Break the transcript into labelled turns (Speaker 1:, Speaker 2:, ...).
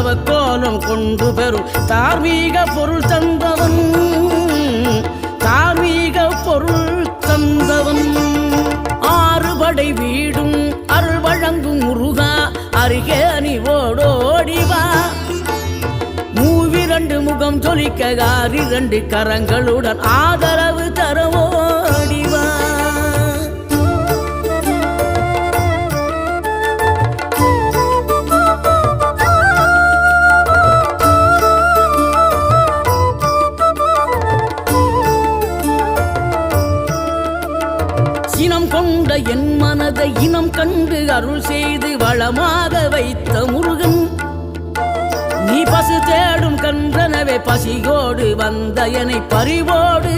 Speaker 1: தவக்கோலம் கொண்டு பெறும் தார்மீக பொருள் தந்தவன், தார்மீக பொருள் தந்தவன். ஆறுபடை வீடும் அருள் வழங்கும் முருகா அருகே நீ ஓடோடிவா. மூவிரண்டு முகம் ஜொலிக்க 2 கரங்களுடன் ஆதரவு தரவோடிவா. சினம் கொண்ட என் மனதை இனம் கண்டு அருள் செய்து வளமாக வைத்த முருகன், நீ பசு தேடும் கன்றனவே பசியோடு வந்த என்னை பறிவோடு